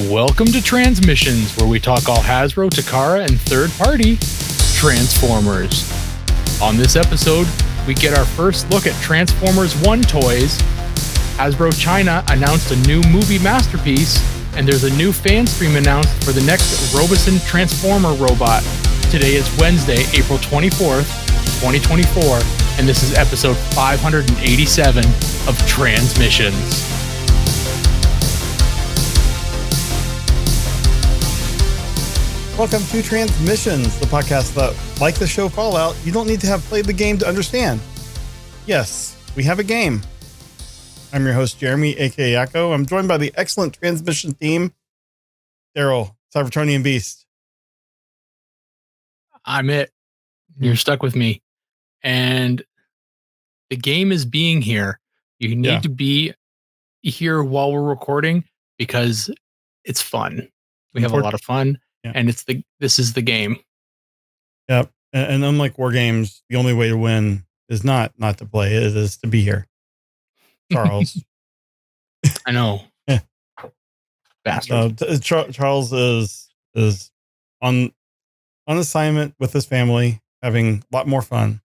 Welcome to Transmissions, where we talk all Hasbro, Takara, and third-party Transformers. On this episode, we get our first look at Transformers 1 toys. Hasbro China announced a new movie masterpiece, and there's a new Fanstream announced for the next Robosen Transformer robot. Today is Wednesday, April 24th, 2024, and this is episode 587 of Transmissions. Welcome to Transmissions, the podcast that, like the show Fallout, you don't need to have played the game to understand. Yes, we have a game. I'm your host, Jeremy, aka Yakko. I'm joined by the excellent Transmission team, Daryl, Cybertronian Beast. I'm it. You're stuck with me. And the game is being here. You need to be here while we're recording because it's fun. We have a lot of fun. Yeah. And this is the game. Yep. And unlike war games, the only way to win is not to play. It is to be here. Charles. I know. Yeah. Bastard. Charles is on assignment with his family, having a lot more fun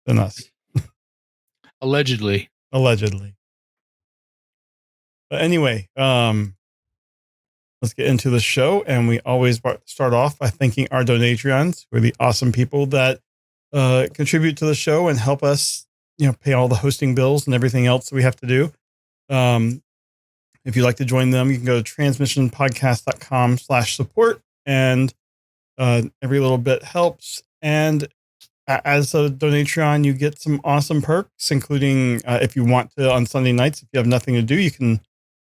than us. Allegedly. But anyway, let's get into the show. And we always start off by thanking our Donatrions, who are the awesome people that contribute to the show and help us, pay all the hosting bills and everything else that we have to do. If you'd like to join them, you can go to transmissionpodcast.com/support, and every little bit helps. And as a Donatrion, you get some awesome perks, including if you want to on Sunday nights, if you have nothing to do, you can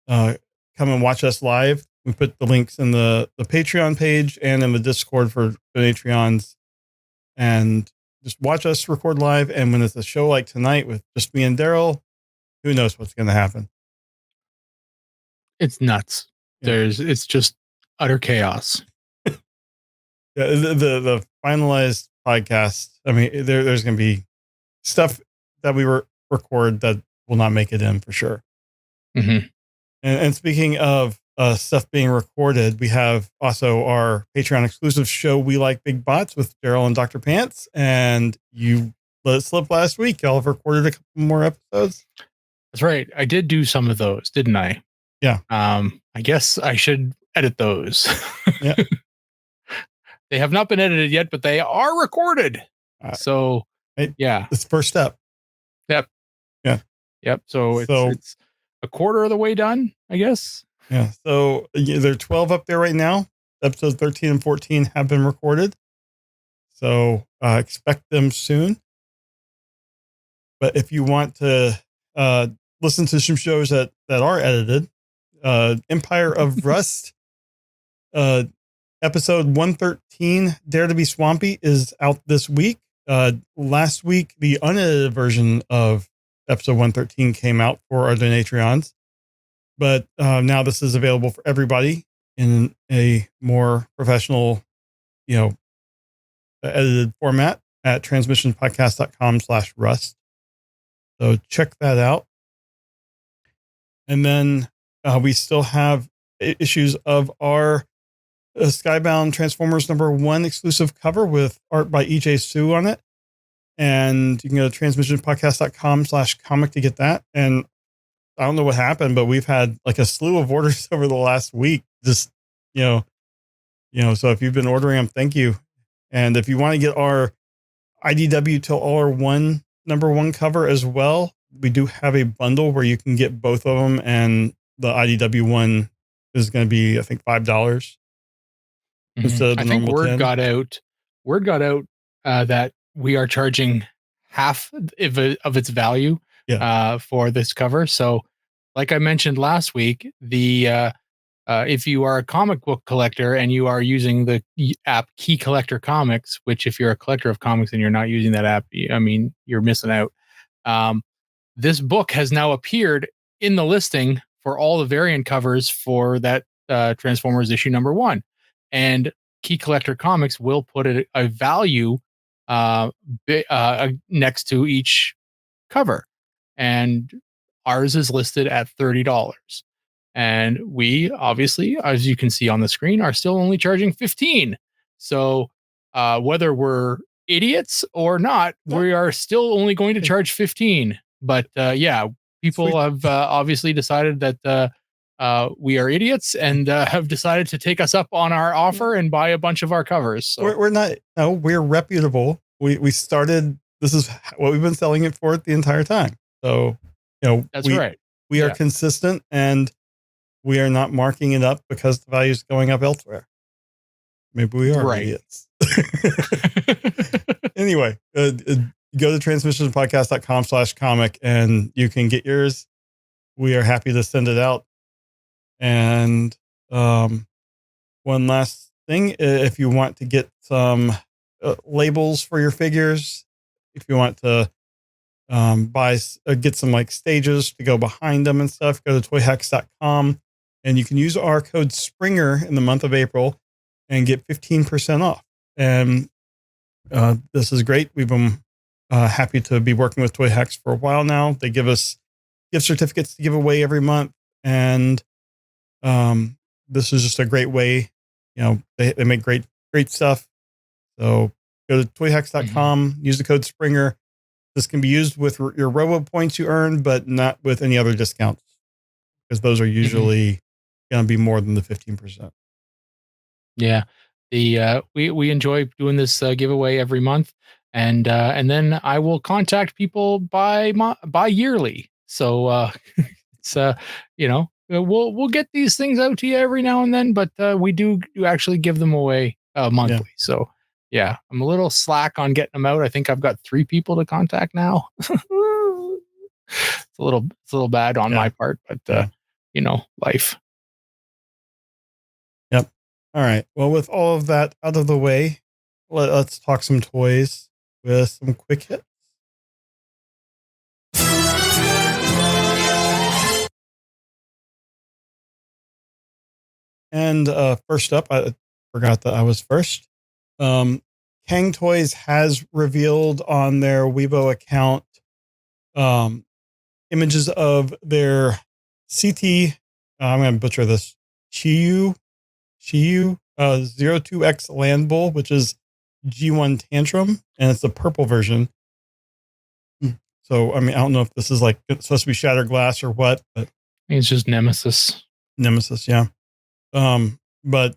come and watch us live. We put the links in the Patreon page and in the Discord for Donatrions, and just watch us record live. And when it's a show like tonight with just me and Daryl, who knows what's going to happen? It's nuts. Yeah. It's just utter chaos. The finalized podcast. I mean, there's going to be stuff that we record that will not make it in for sure. Mm-hmm. And speaking of stuff being recorded, we have also our Patreon exclusive show, We Like Big Bots, with Daryl and Dr. Pants. And you let it slip last week. Y'all have recorded a couple more episodes. That's right. I did do some of those, didn't I? Yeah. I guess I should edit those. Yeah. They have not been edited yet, but they are recorded. So yeah, it's the first step. Yep. Yeah. Yep. So it's a quarter of the way done, I guess. Yeah. So there are 12 up there right now. Episodes 13 and 14 have been recorded. So expect them soon. But if you want to listen to some shows that are edited, Empire of Rust, episode 113, Dare to Be Swampy, is out this week. Last week, the unedited version of episode 113 came out for our Donatrions. But now this is available for everybody in a more professional, edited format at transmissionspodcast.com/rust. So check that out. And then we still have issues of our Skybound Transformers #1 exclusive cover with art by EJ Sue on it. And you can go to transmissionpodcast.com/comic to get that. And I don't know what happened, but we've had like a slew of orders over the last week. Just, so if you've been ordering them, thank you. And if you want to get our IDW Till All Are One #1 cover as well, we do have a bundle where you can get both of them. And the IDW one is going to be, I think, $5 instead of the normal word 10. Word got out that we are charging half of its value for this cover. So like I mentioned last week, the if you are a comic book collector and you are using the app Key Collector Comics, which if you're a collector of comics and you're not using that app, I mean, you're missing out. This book has now appeared in the listing for all the variant covers for that Transformers issue #1. And Key Collector Comics will put a value next to each cover. And ours is listed at $30. And we obviously, as you can see on the screen, are still only charging 15. So whether we're idiots or not, we are still only going to charge 15. But yeah, people have obviously decided that we are idiots and have decided to take us up on our offer and buy a bunch of our covers. So we're not, no, we're reputable. We started, this is what we've been selling it for the entire time. So, that's right. We are consistent, and we are not marking it up because the value is going up elsewhere. Maybe we are idiots. Anyway, go to transmissionspodcast.com/comic and you can get yours. We are happy to send it out. And one last thing, if you want to get some labels for your figures, if you want to get some like stages to go behind them and stuff, go to toyhax.com and you can use our code Springer in the month of April and get 15% off. And this is great. We've been happy to be working with Toyhax for a while now. They give us gift certificates to give away every month. And this is just a great way. They make great stuff. So go to toyhax.com, use the code Springer. This can be used with your Robo points you earn, but not with any other discounts, because those are usually going to be more than the 15%. Yeah. We enjoy doing this giveaway every month, and then I will contact people by yearly. So it's we'll get these things out to you every now and then, but we do actually give them away monthly. Yeah. So yeah, I'm a little slack on getting them out. I think I've got 3 people to contact now. It's a little bad on my part, but life. Yep. All right. Well, with all of that out of the way, let's talk some toys with some quick hits. And first up, I forgot that I was first. Cang Toys has revealed on their Weibo account images of their CT. I'm going to butcher this. Chiyou 02X Landbull, which is G1 Tantrum, and it's the purple version. So, I mean, I don't know if this is like it's supposed to be shattered glass or what, but it's just Nemesis. Yeah. But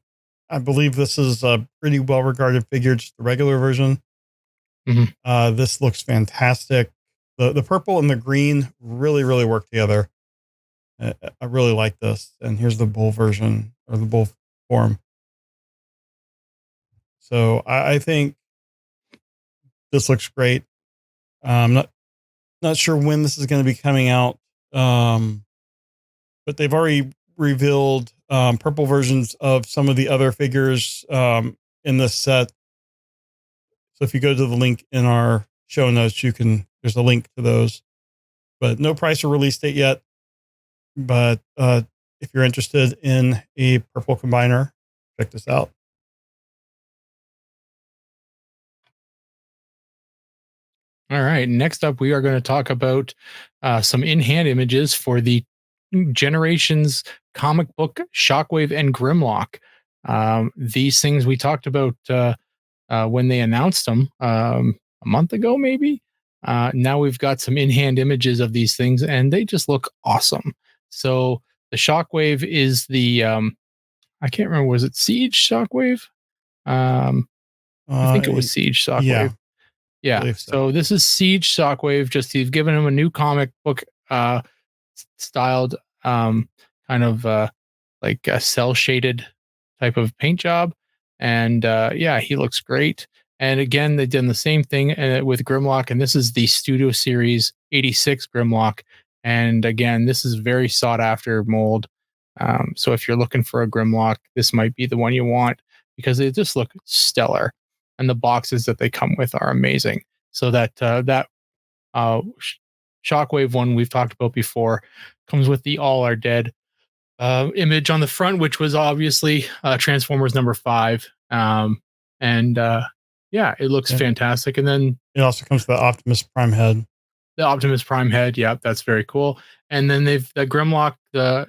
I believe this is a pretty well-regarded figure, just the regular version. Mm-hmm. This looks fantastic. The purple and the green really, really work together. I really like this. And here's the bull version, or the bull form. So I think this looks great. I'm not sure when this is going to be coming out, but they've already revealed purple versions of some of the other figures in this set. So if you go to the link in our show notes, there's a link to those, but no price or release date yet. But if you're interested in a purple combiner, check this out. All right. Next up, we are going to talk about some in-hand images for the Generations comic book Shockwave and Grimlock. These things we talked about when they announced them a month ago, maybe. Now we've got some in-hand images of these things, and they just look awesome. So the Shockwave is the I can't remember, was it Siege Shockwave? I think it was Siege Shockwave. Yeah. So this is Siege Shockwave. Just he's given him a new comic book styled kind of like a cell shaded type of paint job. And he looks great. And again, they did the same thing with Grimlock. And this is the Studio Series 86 Grimlock. And again, this is very sought after mold. So if you're looking for a Grimlock, this might be the one you want, because they just look stellar. And the boxes that they come with are amazing. So that Shockwave one we've talked about before comes with the All Are Dead image on the front, which was obviously Transformers number 5. It looks fantastic. And then it also comes with the Optimus Prime head. The Optimus Prime head, yeah, that's very cool. And then the Grimlock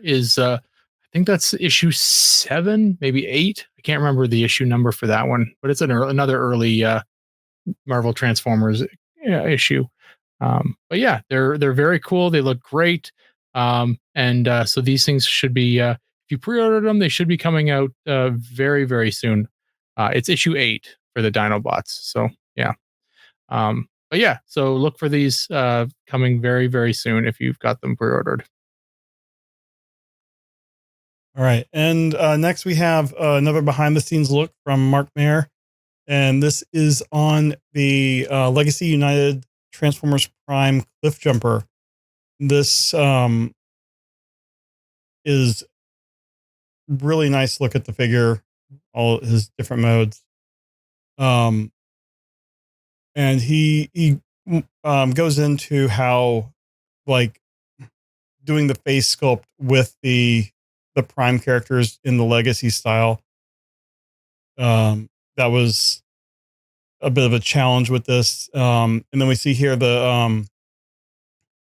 is think that's issue 7, maybe 8. I can't remember the issue number for that one, but it's another early Marvel Transformers issue. But yeah, they're very cool. They look great. So these things should be, if you pre-ordered them, they should be coming out very, very soon. It's issue 8 for the Dinobots. So yeah. But yeah, so look for these coming very, very soon if you've got them pre-ordered. All right. And next we have another behind the scenes look from Mark Mayer. And this is on the Legacy United Transformers Prime Cliffjumper. This is really nice look at the figure, all his different modes. And he goes into how, like, doing the face sculpt with the Prime characters in the Legacy style. That was a bit of a challenge with this. And then we see here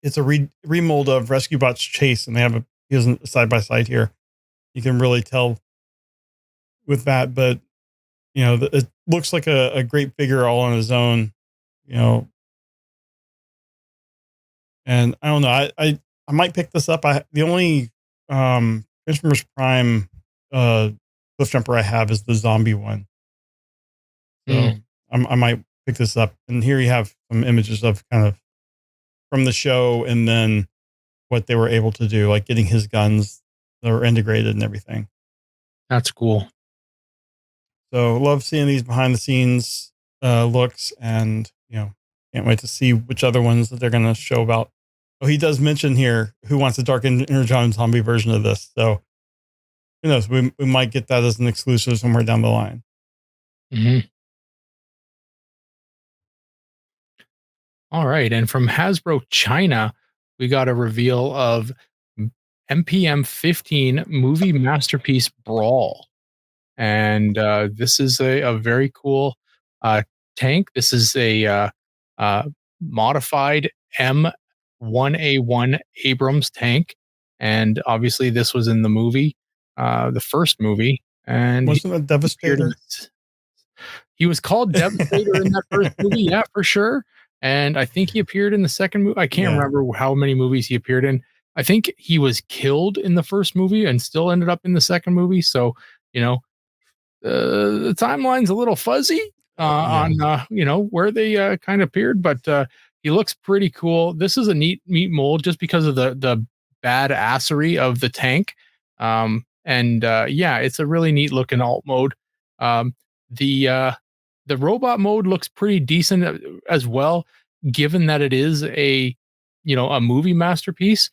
it's a remold of Rescue Bot's Chase, and they have he has a side by side here. You can really tell with that, but it looks like a great figure all on his own, and I don't know. I might pick this up. The only Transformers Prime Cliffjumper I have is the zombie one. So I might pick this up. And here you have some images of kind of from the show and then what they were able to do, like getting his guns that were integrated and everything. That's cool. So love seeing these behind the scenes looks, and can't wait to see which other ones that they're going to show about. Oh, he does mention here who wants a Dark Energon zombie version of this. So who knows? We might get that as an exclusive somewhere down the line. Mm-hmm. All right. And from Hasbro China, we got a reveal of MPM 15 movie masterpiece Brawl. And this is a very cool tank. This is a modified M1A1 Abrams tank. And obviously, this was in the movie, the first movie. And wasn't it Devastator? He was called Devastator in that first movie, yeah, for sure. And I think he appeared in the second movie. I can't remember how many movies he appeared in. I think he was killed in the first movie and still ended up in the second movie. So, the timeline's a little fuzzy on where they kind of appeared, but he looks pretty cool. This is a neat mold just because of the badassery of the tank. It's a really neat looking alt mode. The robot mode looks pretty decent as well, given that it is a movie masterpiece.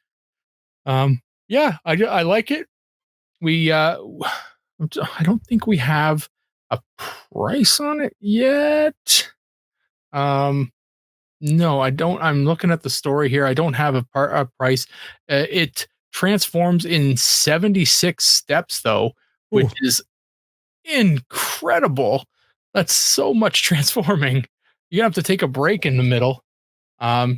I like it. I don't think we have a price on it yet. No, I don't. I'm looking at the story here. I don't have a price. It transforms in 76 steps, though, which is incredible. That's so much transforming. You have to take a break in the middle. I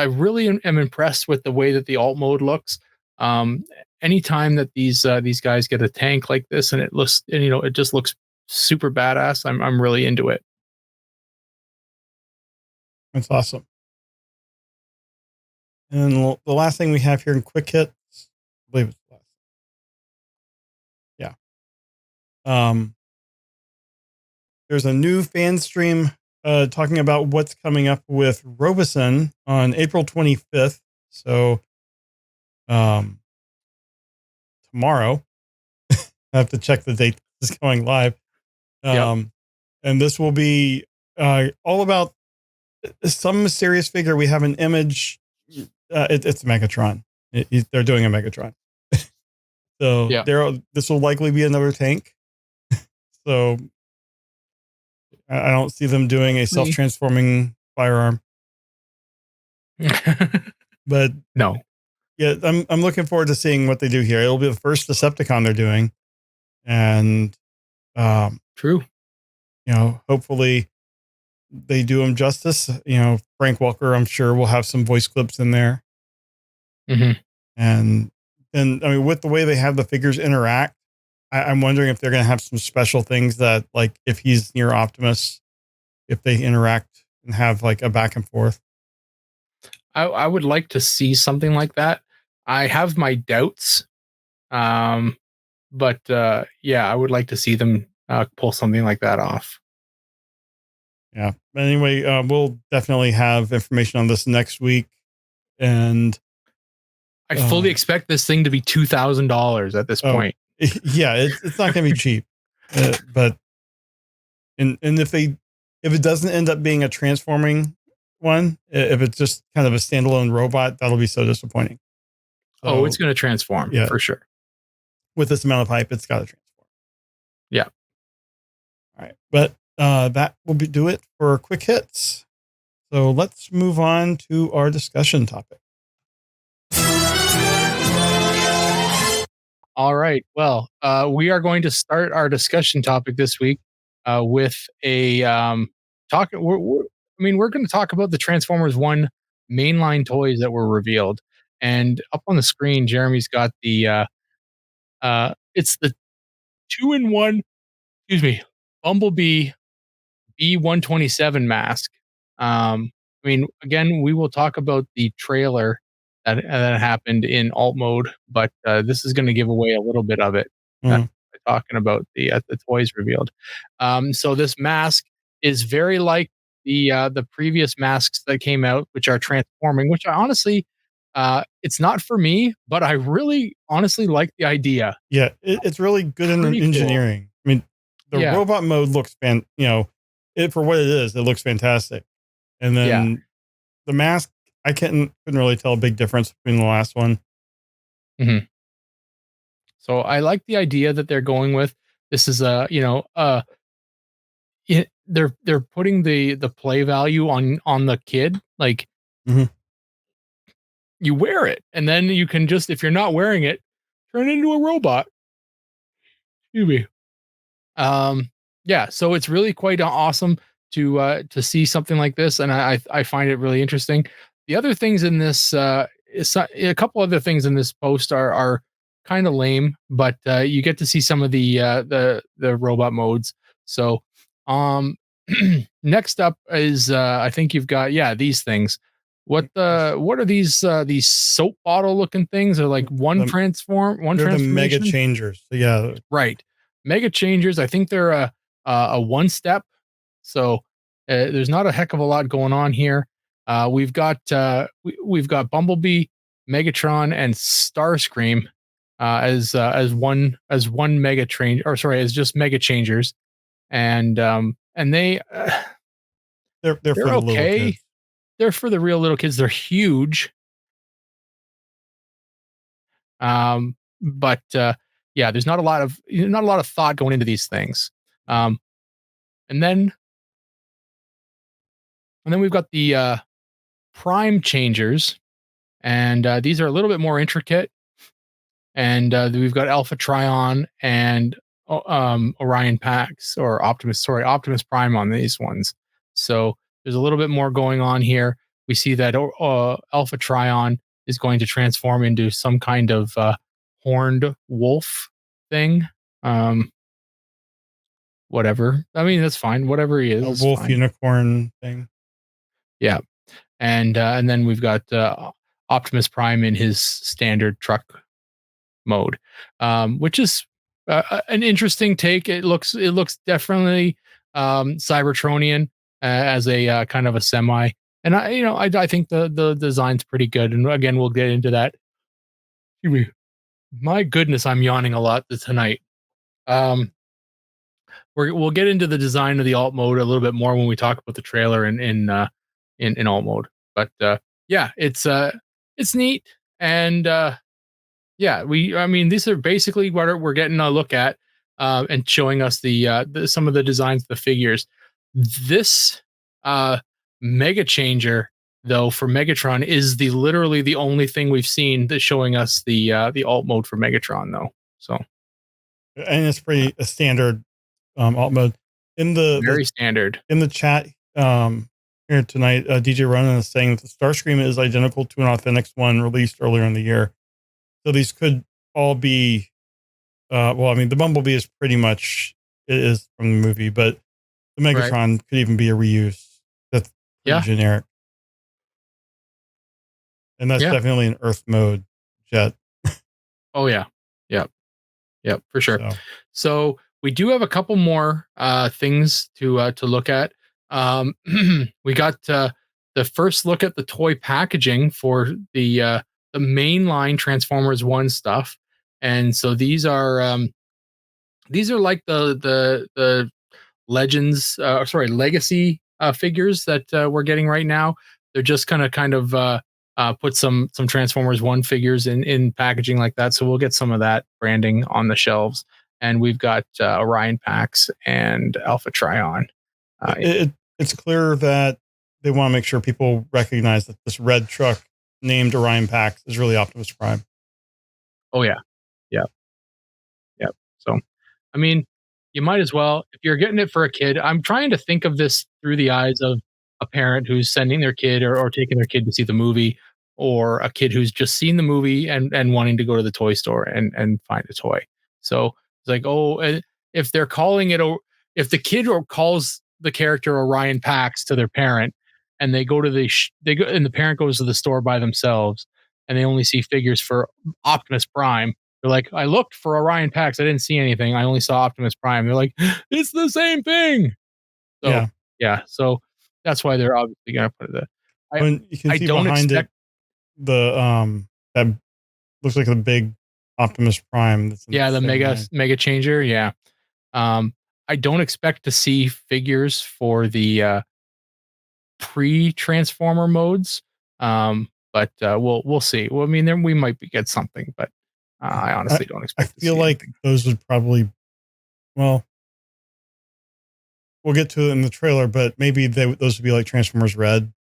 really am impressed with the way that the alt mode looks. Anytime that these guys get a tank like this and it just looks super badass, I'm really into it. That's awesome. And the last thing we have here in quick hits, I believe it's the last. Yeah. There's a new Fanstream talking about what's coming up with Robosen on April 25th. So, tomorrow, I have to check the date this is going live. And this will be all about some mysterious figure. We have an image. It's Megatron. They're doing a Megatron. So this will likely be another tank. So I don't see them doing a self-transforming firearm. But no. Yeah, I'm looking forward to seeing what they do here. It'll be the first Decepticon they're doing. And true. Hopefully they do him justice. Frank Walker, I'm sure, will have some voice clips in there. Mm-hmm. And then I mean, with the way they have the figures interact, I'm wondering if they're going to have some special things that, like, if he's near Optimus, if they interact and have like a back and forth. I would like to see something like that. I have my doubts, but yeah, I would like to see them pull something like that off. Yeah. But anyway, we'll definitely have information on this next week, and I fully expect this thing to be $2,000 at this point. Yeah, it's not going to be cheap, but and if it doesn't end up being a transforming one, if it's just kind of a standalone robot, that'll be so disappointing. So, it's going to transform, for sure. With this amount of hype, it's got to transform. Yeah. All right, but that will do it for quick hits. So let's move on to our discussion topic. All right. Well, we are going to start our discussion topic this week with a talk. We're going to talk about the Transformers 1 mainline toys that were revealed. And up on the screen, Jeremy's got the it's the 2-in-1, Bumblebee B127 mask. Again, we will talk about the trailer that happened in alt mode, but this is going to give away a little bit of it. Talking about the toys revealed. So this mask is very like the previous masks that came out, which are transforming. Which I honestly, it's not for me, but I really honestly like the idea. Yeah, it's really good in engineering. Cool. I mean, the robot mode looks for what it is, it looks fantastic. And then the mask, I couldn't really tell a big difference between the last one. Mm-hmm. So I like the idea that they're going with. This is they're putting the play value on the kid. Like, you wear it, and then you can just, if you're not wearing it, turn into a robot. Excuse me. Yeah, so it's really quite awesome to see something like this, and I find it really interesting. The other things in this, is a couple other things in this post are kind of lame, but you get to see some of the robot modes. So, next up is I think you've got these things. What are these soap bottle looking things? They're like one transformation. The mega changers. So right. Mega changers. I think they're a one step. So there's not a heck of a lot going on here. We've got Bumblebee, Megatron, and Starscream as one mega train, or sorry, as just mega changers, and they they're for the little kids. They're for the real little kids. They're huge. But there's not a lot of thought going into these things. And then we've got the prime changers, and these are a little bit more intricate. And we've got Alpha Trion and Orion Pax, or Optimus Prime on these ones. So there's a little bit more going on here. We see that Alpha Trion is going to transform into some kind of horned wolf thing. Whatever. I mean, that's fine. Whatever he is. A wolf unicorn thing. Yeah. And then we've got Optimus Prime in his standard truck mode, which is an interesting take. It looks definitely Cybertronian as a kind of a semi. And I think the design's pretty good. And again, we'll get into that. My goodness, I'm yawning a lot tonight. We'll get into the design of the alt mode a little bit more when we talk about the trailer in alt mode. But it's neat, and these are basically what we're getting a look at, and showing us some of the designs of the figures. This mega changer, though, for Megatron is literally the only thing we've seen that's showing us the alt mode for Megatron, though. So, and it's pretty a standard alt mode in the standard in the chat here tonight. DJ Ronan is saying that the Starscream is identical to an Authentics one released earlier in the year. So these could all be, well, I mean, the Bumblebee is pretty much, it is from the movie, but the Megatron could even be a reuse. That's pretty generic. And that's definitely an Earth mode jet. Oh, yeah. Yep. Yep, for sure. So we do have a couple more things to look at. We got the first look at the toy packaging for the mainline Transformers 1 stuff. And so these are like the Legends, Legacy figures that we're getting right now. They're just kind of put some Transformers 1 figures in packaging like that. So we'll get some of that branding on the shelves. And we've got Orion Pax and Alpha Trion. It's clear that they want to make sure people recognize that this red truck named Orion Pax is really Optimus Prime. Oh, yeah. Yep. Yep. So, I mean, you might as well, if you're getting it for a kid. I'm trying to think of this through the eyes of a parent who's sending their kid or taking their kid to see the movie, or a kid who's just seen the movie and wanting to go to the toy store and find a toy. So it's like, oh, and if they're calling it, if the kid calls the character Orion Pax to their parent, and they go to they go, and the parent goes to the store by themselves, and they only see figures for Optimus Prime. They're like, I looked for Orion Pax. I didn't see anything. I only saw Optimus Prime. They're like, it's the same thing. So, yeah. So that's why they're obviously going to put it there. When you can see behind it, the that looks like the big Optimus Prime. That's the mega changer. Yeah. I don't expect to see figures for the pre-transformer modes. But we'll see. Well, I mean, then we might get something, but I honestly don't expect. I feel like those would probably, well, we'll get to it in the trailer, but maybe those would be like Transformers Red.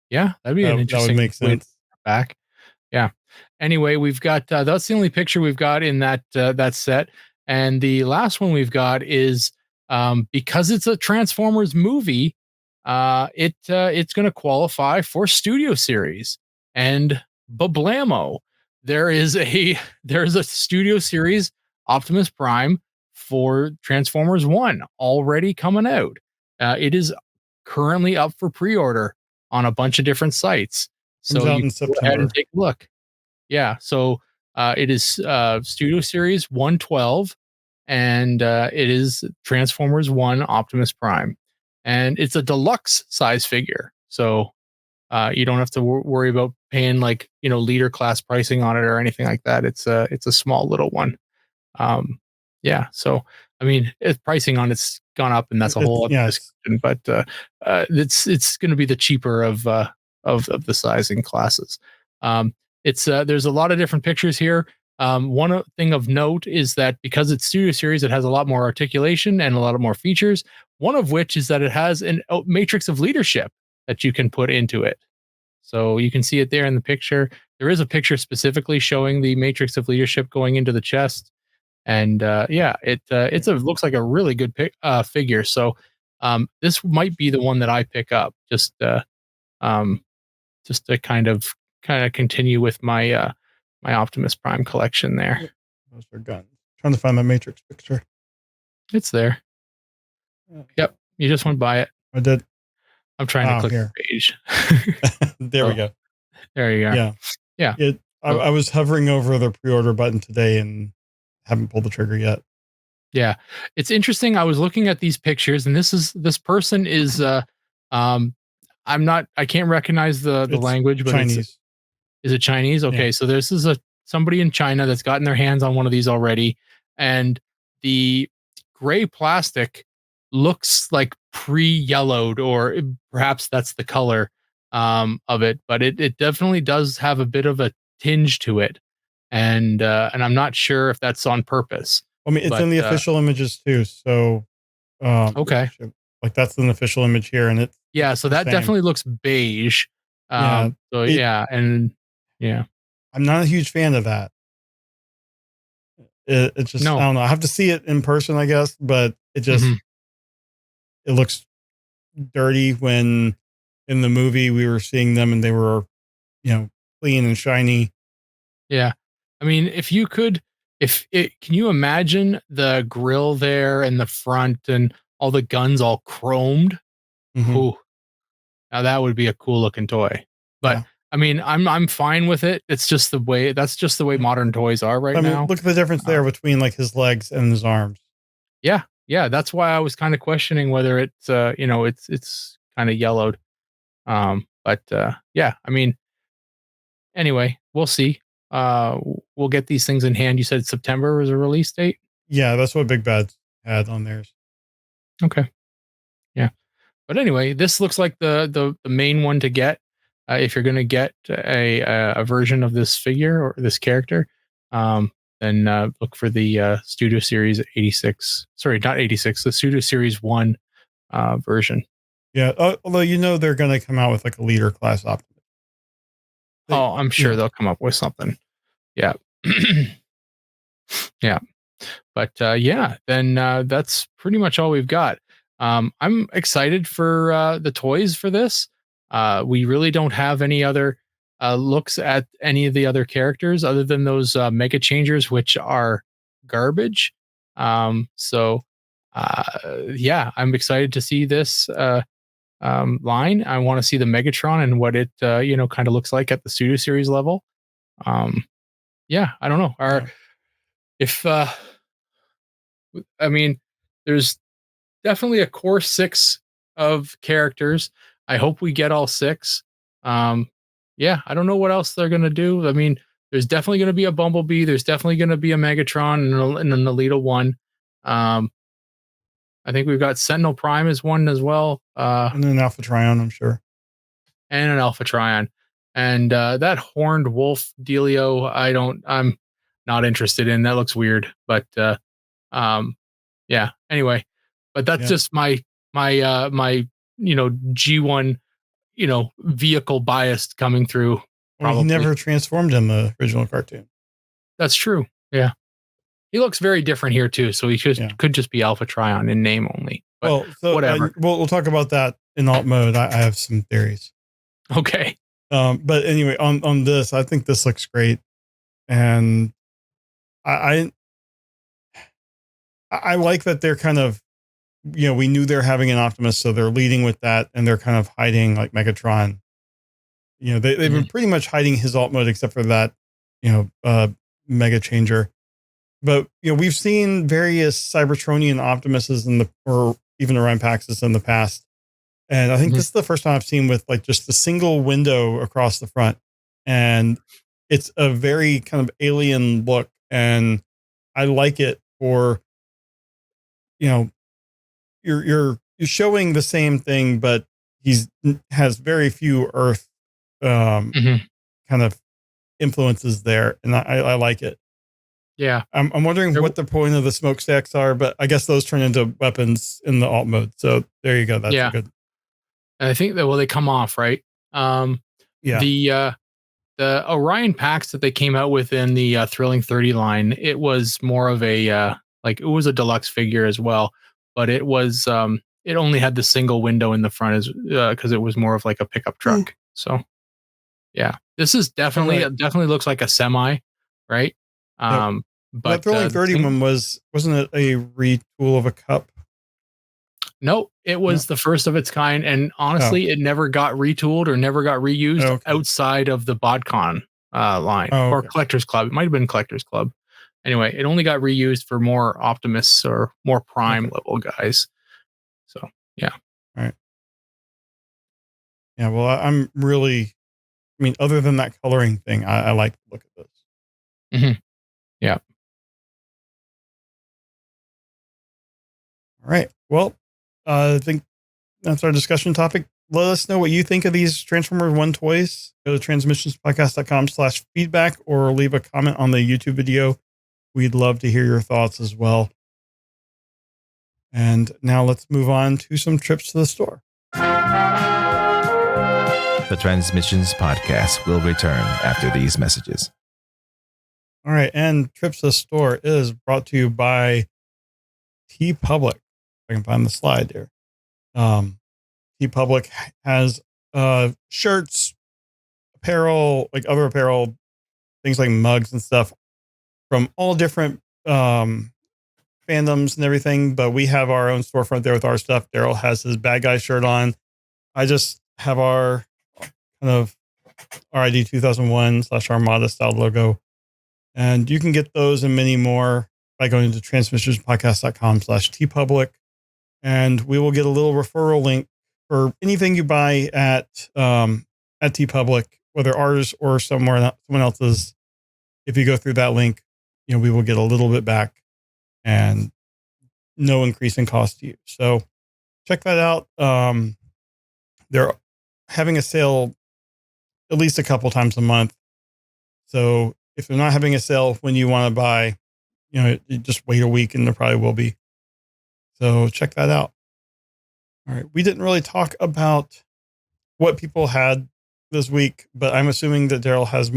Yeah, that'd be an interesting. That would make sense. Back. Yeah. Anyway, we've got that's the only picture we've got in that set, and the last one we've got is because it's a Transformers movie. It's going to qualify for Studio Series, and bablamo, there's a Studio Series Optimus Prime for Transformers 1 already coming out. It is currently up for pre-order on a bunch of different sites. So you can go ahead and take a look. Yeah. So it is Studio Series 112, and it is Transformers 1 Optimus Prime. And it's a deluxe size figure. So you don't have to worry about paying leader class pricing on it or anything like that. It's a small little one. Yeah. So, I mean, pricing on it's gone up, and that's a whole other discussion, but it's going to be the cheaper of the sizing classes. There's a lot of different pictures here. One thing of note is that because it's Studio Series, it has a lot more articulation and a lot of more features. One of which is that it has a matrix of leadership that you can put into it. So you can see it there in the picture. There is a picture specifically showing the matrix of leadership going into the chest. And it looks like a really good figure. So this might be the one that I pick up just to kind of continue with my my Optimus Prime collection there. Those are guns. Trying to find my Matrix picture. It's there. Yep, you just went by it. I did. I'm trying to click the page. There we go. There you go. Yeah. I was hovering over the pre-order button today and haven't pulled the trigger yet. Yeah, it's interesting. I was looking at these pictures, and this person is I can't recognize the language, but Chinese. Is it Chinese? Okay, so this is somebody in China that's gotten their hands on one of these already, and the gray plastic looks like pre-yellowed, or perhaps that's the color of it, but it definitely does have a bit of a tinge to it, and I'm not sure if that's on purpose. I mean, it's in the official images too, so okay, like that's an official image here, and it's so that definitely looks beige. I'm not a huge fan of that. It just, I don't know. I have to see it in person, I guess, but it just it looks dirty. When in the movie we were seeing them and they were, clean and shiny. Yeah. I mean, can you imagine the grill there and the front and all the guns all chromed? Mm-hmm. Ooh, now that would be a cool looking toy. But Yeah. I mean, I'm fine with it. It's just that's just the way modern toys are right I mean, now. look at the difference there between like his legs and his arms. Yeah. Yeah. That's why I was kind of questioning whether it's, it's kind of yellowed. But yeah, I mean, anyway, we'll see. We'll get these things in hand. You said September was a release date. Yeah, that's what Big Bad had on theirs. Okay. Yeah. But anyway, this looks like the main one to get if you're going to get a version of this figure or this character. Then look for the Studio Series 86. Sorry, not 86. The Studio Series 1 version. Yeah, although they're going to come out with like a leader class Optimus. I'm sure they'll come up with something. Yeah. Yeah. But yeah, then that's pretty much all we've got. I'm excited for the toys for this. We really don't have any other looks at any of the other characters other than those Mega Changers, which are garbage. So yeah, I'm excited to see this line. I want to see the Megatron and what it kind of looks like at the Studio Series level. Yeah, I don't know. If I mean, there's definitely a core 6 of characters. I hope we get all 6. Yeah, I don't know what else they're gonna do. I mean, there's definitely gonna be a Bumblebee. There's definitely gonna be a Megatron and an Alita one. Um, I think we've got Sentinel Prime as one as well. And then Alpha Trion, I'm sure. And an Alpha Trion. And that horned wolf dealio, I'm not interested in. That looks weird. But yeah. Anyway, but that's just my G1 vehicle bias coming through. Well, he never transformed in the original cartoon. That's true. Yeah, he looks very different here too. So he could just be Alpha Trion in name only. But whatever. We'll talk about that in alt mode. I have some theories. Okay. But anyway, on this, I think this looks great, and I like that they're kind of, we knew they're having an Optimus, so they're leading with that, and they're kind of hiding like Megatron. They've been pretty much hiding his alt mode except for that, Mega Changer. But we've seen various Cybertronian Optimuses or even Orion Paxes in the past, and I think this is the first time I've seen with like just the single window across the front, and it's a very kind of alien look, and I like it for you're showing the same thing, but has very few Earth kind of influences there, and I like it. Yeah, I'm wondering what the point of the smokestacks are, but I guess those turn into weapons in the alt mode. So there you go. That's good. And I think that they come off, right? The Orion packs that they came out with in the Thrilling 30 line, it was more of a it was a deluxe figure as well, but it was it only had the single window in the front as because it was more of like a pickup truck. So yeah, this is definitely it definitely looks like a semi, right? But Thrilling 30 one wasn't it a retool of a cup? No, it was the first of its kind, and honestly, it never got retooled or never got reused outside of the BotCon line or Collector's Club. It might have been Collector's Club. Anyway, it only got reused for more Optimus or more Prime level guys. So yeah, all right. Yeah, well, I'm really, other than that coloring thing, I like to look at this. Yeah. All right. Well, I think that's our discussion topic. Let us know what you think of these Transformers 1 toys. Go to transmissionspodcast.com/feedback or leave a comment on the YouTube video. We'd love to hear your thoughts as well. And now let's move on to some trips to the store. The Transmissions podcast will return after these messages. All right. And trips to the store is brought to you by TeePublic. I can find the slide there. TeePublic has shirts, apparel, like other apparel, things like mugs and stuff from all different fandoms and everything. But we have our own storefront there with our stuff. Daryl has his bad guy shirt on. I just have our kind of RID 2001/Armada style logo. And you can get those and many more by going to transmissionspodcast.com/tpublic. And we will get a little referral link for anything you buy at TPublic, whether ours or someone else's. If you go through that link, we will get a little bit back and no increase in cost to you. So check that out. They're having a sale at least a couple times a month. So if they're not having a sale when you want to buy, you just wait a week and there probably will be. So check that out. All right. We didn't really talk about what people had this week, but I'm assuming that Daryl has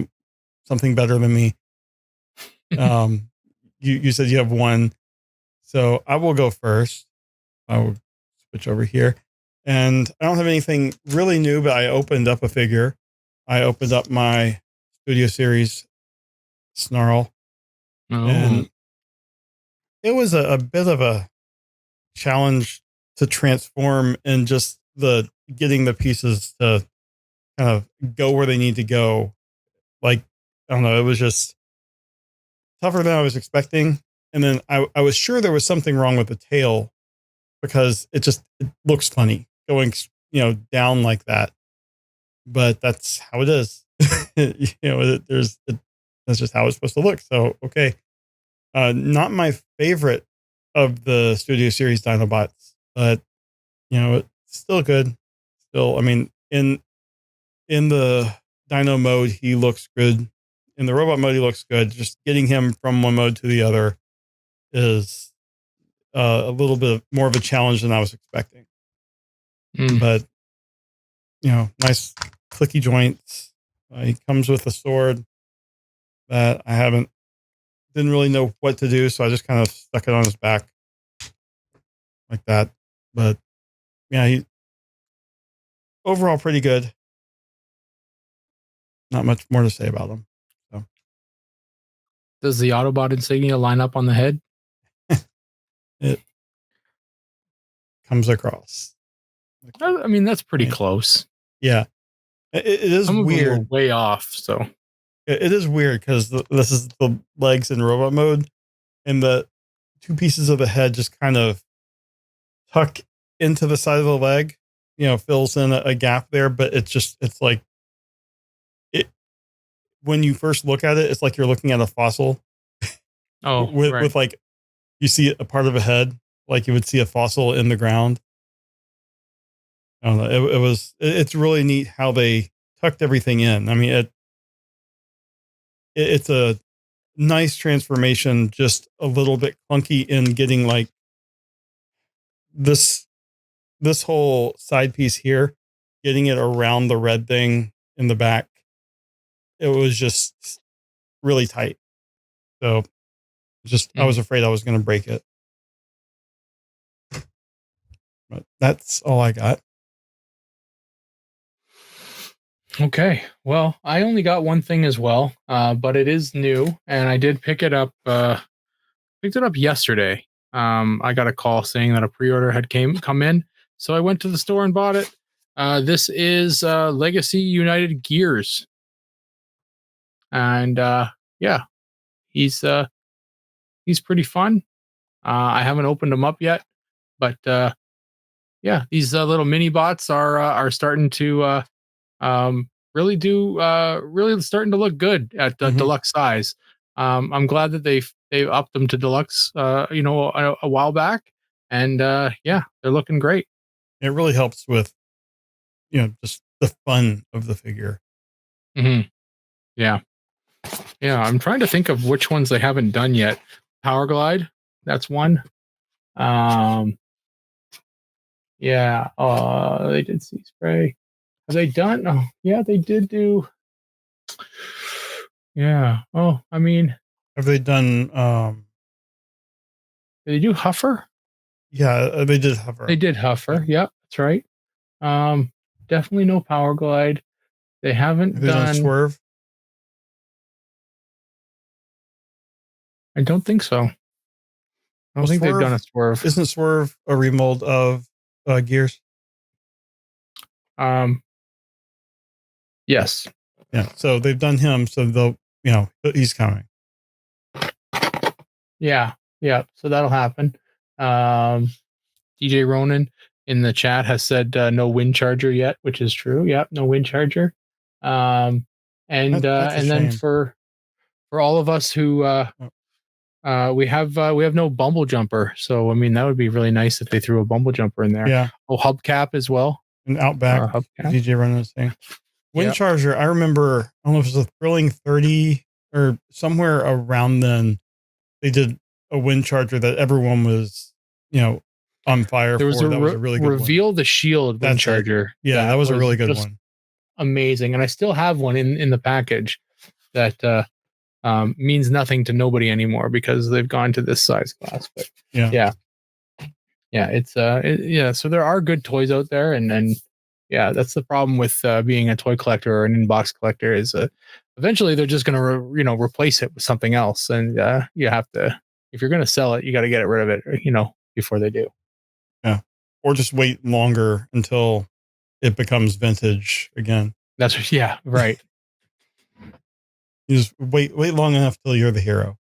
something better than me. You said you have one. So I will go first. I will switch over here. And I don't have anything really new, but I opened up a figure. I opened up my Studio Series Snarl. Oh. And it was a bit of a challenge to transform and just getting the pieces to kind of go where they need to go. Like, I don't know, it was just tougher than I was expecting. And then I was sure there was something wrong with the tail because it looks funny going, down like that. But that's how it is. That's just how it's supposed to look. So, okay. Not my favorite of the Studio Series Dinobots, but it's still good. Still, I mean, in the Dino mode, he looks good. In the robot mode, he looks good. Just getting him from one mode to the other is a little bit more of a challenge than I was expecting. But nice clicky joints. He comes with a sword that didn't really know what to do, so I just kind of stuck it on his back like that. But yeah, he overall pretty good. Not much more to say about him. So. Does the Autobot insignia line up on the head? It comes across. I mean, that's pretty close. Yeah, it is weird. Way off. So it is weird because this is the legs in robot mode, and the two pieces of the head just kind of tuck into the side of the leg. Fills in a gap there, but it's like it. When you first look at it, it's like you're looking at a fossil. Oh, with like you see a part of a head, like you would see a fossil in the ground. I don't know. It's really neat how they tucked everything in. I mean, it's a nice transformation, just a little bit clunky in getting like this whole side piece here, getting it around the red thing in the back. It was just really tight. So I was afraid I was going to break it. But that's all I got. Okay. Well, I only got one thing as well, but it is new, and I did pick it up. Picked it up yesterday. I got a call saying that a pre-order had come in, so I went to the store and bought it. This is Legacy United Gears, and yeah, he's pretty fun. I haven't opened him up yet, but yeah, these little mini bots are starting to really starting to look good at deluxe size. I'm glad that they've upped them to deluxe, a while back, and yeah, they're looking great. It really helps with, just the fun of the figure. Mm-hmm. Yeah. I'm trying to think of which ones they haven't done yet. Power Glide, that's one. Yeah. They did Sea Spray. Have they done? Oh, yeah, they did do. Yeah. Oh, I mean, have they done? Did they do Huffer? Yeah, they did Huffer. They did Huffer. Yeah, that's right. Definitely no Power Glide. They haven't done Swerve. I don't think so. I don't think they've done a Swerve. Isn't Swerve a remold of Gears? Yes. Yeah. So they've done him. So they'll, he's coming. Yeah. So that'll happen. DJ Ronan in the chat has said no wind charger yet, which is true. Yep, no wind charger. That's and then for all of us who we have no Bumble Jumper, so I mean that would be really nice if they threw a Bumble Jumper in there. Yeah. Oh, hubcap as well. And Outback. DJ Ronan is saying. Wind charger. I remember. I don't know if it was a Thrilling 30 or somewhere around then. They did a wind charger that everyone was, on fire. There was that was a really good Reveal one. The Shield wind charger. Yeah, that was a really good one. Amazing, and I still have one in the package that means nothing to nobody anymore because they've gone to this size class. But it's So there are good toys out there, and that's the problem with being a toy collector or an in-box collector is eventually they're just going to replace it with something else, and you have to, if you're going to sell it, you got to get rid of it, before they do. Yeah, or just wait longer until it becomes vintage again. That's right. You just wait long enough till you're the hero,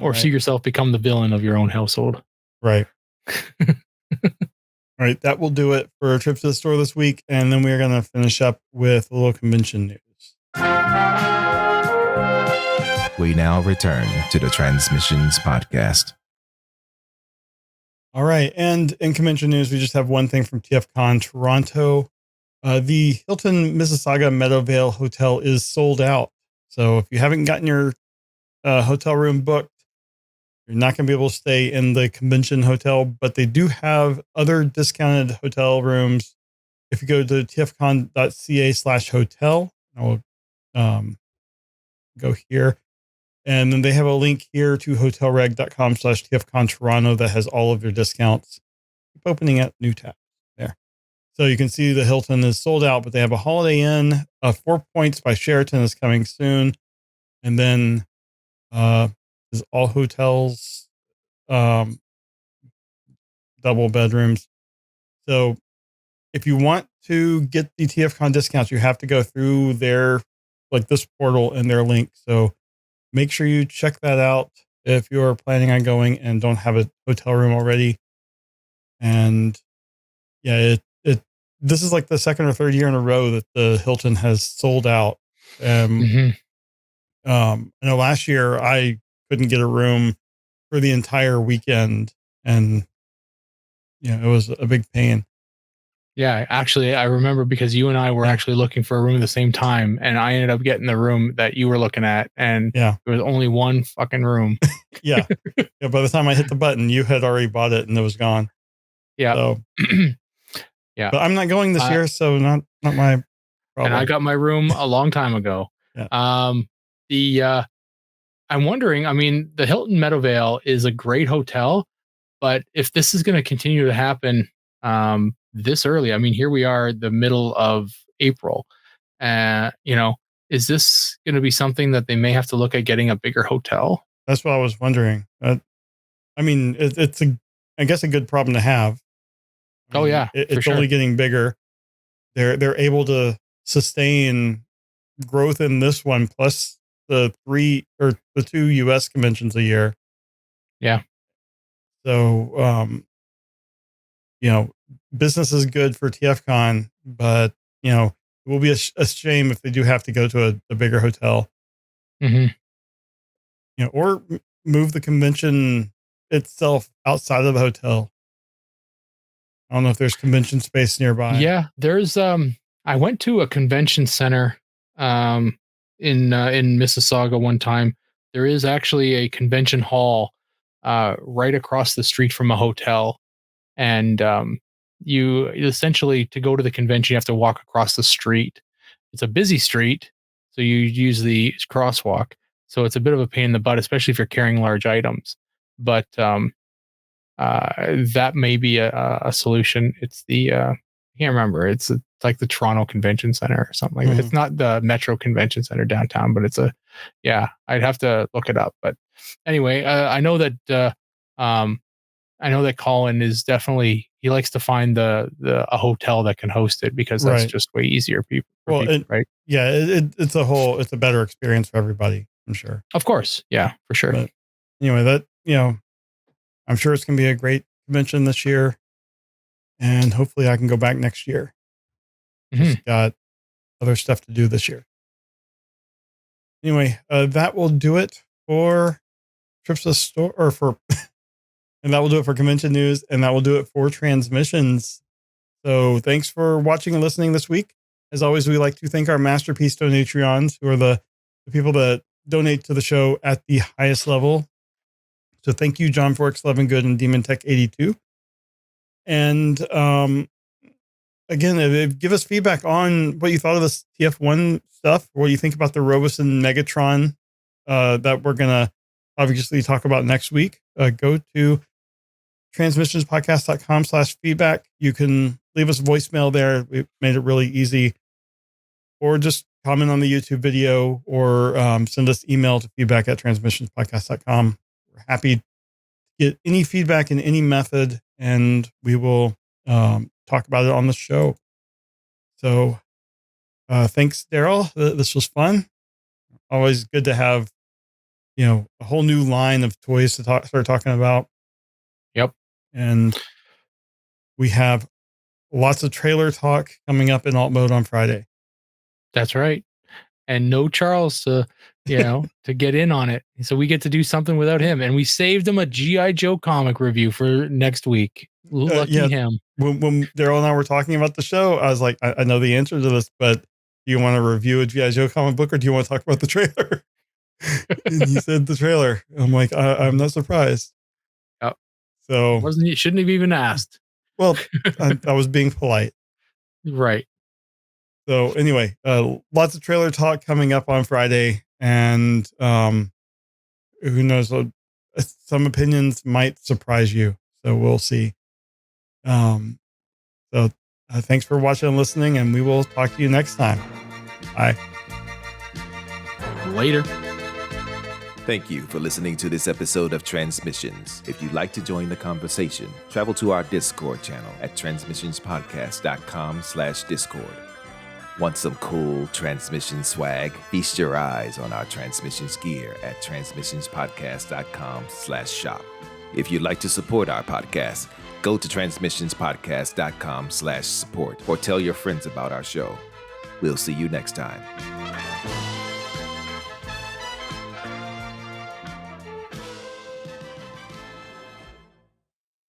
or see yourself become the villain of your own household. Right. All right, that will do it for our trip to the store this week, and then we are going to finish up with a little convention news. We now return to the TransMissions podcast. All right, and in convention news, we just have one thing from TFCon Toronto. The Hilton Mississauga Meadowvale Hotel is sold out. So if you haven't gotten your hotel room booked, you're not going to be able to stay in the convention hotel, but they do have other discounted hotel rooms. If you go to tfcon.ca/hotel, I'll go here. And then they have a link here to hotelreg.com/TFCon Toronto that has all of your discounts. Keep opening up new tabs there. So you can see the Hilton is sold out, but they have a Holiday Inn. 4 Points by Sheraton is coming soon. And then is all hotels, double bedrooms. So if you want to get the TFCon discounts, you have to go through their, this portal and their link. So make sure you check that out if you're planning on going and don't have a hotel room already. And this is like the second or third year in a row that the Hilton has sold out. I know last year I couldn't get a room for the entire weekend, and it was a big pain. Yeah, actually, I remember because you and I were actually looking for a room at the same time, and I ended up getting the room that you were looking at, and there was only one fucking room. Yeah. By the time I hit the button, you had already bought it, and it was gone. Yeah. So, yeah. But I'm not going this year, so not my problem. And I got my room a long time ago. Yeah. I'm wondering. I mean, the Hilton Meadowvale is a great hotel, but if this is going to continue to happen this early, I mean, here we are, the middle of April. Is this going to be something that they may have to look at getting a bigger hotel? That's what I was wondering. I mean, it's I guess a good problem to have. Oh yeah, it's only getting bigger. They're able to sustain growth in this one, plus the 2 US conventions a year. Yeah. So, business is good for TFCon, but it will be a shame if they do have to go to a bigger hotel. Or move the convention itself outside of the hotel. I don't know if there's convention space nearby. Yeah, there's I went to a convention center in Mississauga one time. There is actually a convention hall right across the street from a hotel, and you essentially, to go to the convention, you have to walk across the street. It's a busy street, so you use the crosswalk. So it's a bit of a pain in the butt, especially if you're carrying large items. But that may be a solution. It's I can't remember. It's like the Toronto Convention Center or something like that. It's not the Metro Convention Center downtown, but it's a Yeah, I'd have to look it up. But anyway, I know that Colin is definitely, he likes to find a hotel that can host it because that's just way easier for people, right? Yeah, it's a better experience for everybody, I'm sure. Of course. Yeah, for sure. But anyway, I'm sure it's going to be a great convention this year. And hopefully I can go back next year. Just got other stuff to do this year. Anyway, that will do it for trips to the store, and that will do it for convention news, and that will do it for transmissions. So thanks for watching and listening this week. As always, we like to thank our Masterpiece Donatrions, who are the people that donate to the show at the highest level. So thank you, John Forks, Levin Good, and Demon Tech 82. And again, give us feedback on what you thought of this TF1 stuff, what you think about the Robosen Megatron that we're going to obviously talk about next week. Go to transmissionspodcast.com/feedback. You can leave us a voicemail there. We made it really easy. Or just comment on the YouTube video, or send us email to feedback@transmissionspodcast.com. We're happy to get any feedback in any method, and we will talk about it on the show. So thanks, Daryl. This was fun. Always good to have, a whole new line of toys to start talking about. Yep. And we have lots of trailer talk coming up in alt mode on Friday. That's right. And no Charles to get in on it. So we get to do something without him. And we saved him a G.I. Joe comic review for next week. Lucky him. When Daryl and I were talking about the show, I was like, I know the answer to this, but do you want to review a G.I. Joe comic book, or do you want to talk about the trailer? And he said the trailer. I'm like, I'm not surprised. Yep. So shouldn't have even asked. Well, I was being polite. Right. So anyway, lots of trailer talk coming up on Friday, and who knows? Some opinions might surprise you. So we'll see. So thanks for watching and listening, and we will talk to you next time. Bye. Later. Thank you for listening to this episode of Transmissions. If you'd like to join the conversation, travel to our Discord channel at transmissionspodcast.com/Discord. Want some cool transmission swag? Feast your eyes on our transmissions gear at transmissionspodcast.com/shop. If you'd like to support our podcast, go to transmissionspodcast.com/support or tell your friends about our show. We'll see you next time.